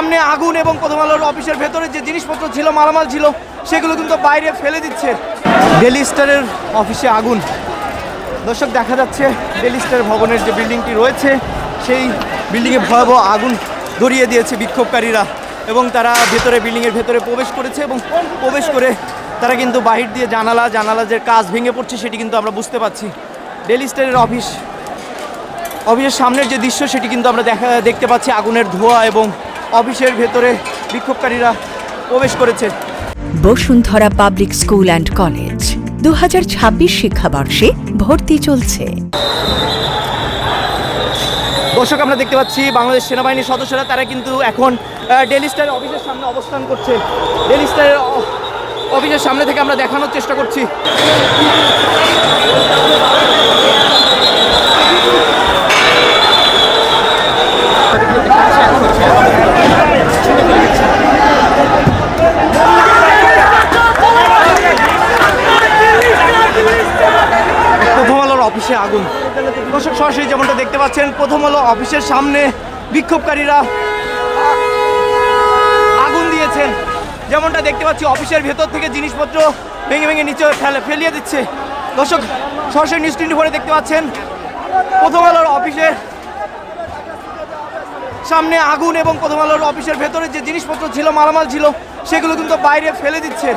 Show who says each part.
Speaker 1: সামনে আগুন এবং প্রথম আলোর অফিসের ভেতরে যে জিনিসপত্র ছিল, মালামাল ছিল, সেগুলো কিন্তু বাইরে ফেলে দিচ্ছে। ডেইলি স্টারের অফিসে আগুন। দর্শক, দেখা যাচ্ছে ডেইলি স্টার ভবনের যে বিল্ডিংটি রয়েছে, সেই বিল্ডিংয়ে ভয়াবহ আগুন ধরিয়ে দিয়েছে বিক্ষোভকারীরা, এবং তারা বিল্ডিংয়ের ভেতরে প্রবেশ করেছে, এবং প্রবেশ করে তারা কিন্তু বাহির দিয়ে জানালা যে কাঁচ ভেঙে পড়ছে সেটি কিন্তু আমরা বুঝতে পাচ্ছি। ডেইলি স্টারের অফিসের সামনের যে দৃশ্য, সেটি কিন্তু আমরা দেখতে পাচ্ছি আগুনের ধোঁয়া, এবং অফিসের ভেতরে বিক্ষোভকারীরা প্রবেশ করেছে।
Speaker 2: Bashundhara public school and college 2026 শিক্ষাবর্ষে ভর্তি চলছে।
Speaker 1: দর্শক, আমরা দেখতে পাচ্ছি বাংলাদেশ সেনাবাহিনীর সদস্যরা তারা কিন্তু এখন ডেইলি স্টারের অফিসের সামনে অবস্থান করছে। ডেইলি স্টারের অফিসের সামনে থেকে আমরা দেখানোর চেষ্টা করছি। প্রথম আলোর অফিসে আগুন। দর্শক, সরাসরি যেমনটা দেখতে পাচ্ছেন, প্রথম আলো অফিসের সামনে বিক্ষোভকারীরা আগুন দিয়েছেন। যেমনটা দেখতে পাচ্ছি, অফিসের ভেতর থেকে জিনিসপত্র ভেঙে নিচে ফেলিয়ে দিচ্ছে। দর্শক, সরাসরি নিউজ 24 দেখতে পাচ্ছেন প্রথম আলোর অফিসের সামনে আগুন এবং প্রথম আলোর অফিসের ভেতরে যে জিনিসপত্র ছিল, মালামাল ছিল, সেগুলো কিন্তু বাইরে ফেলে দিচ্ছে।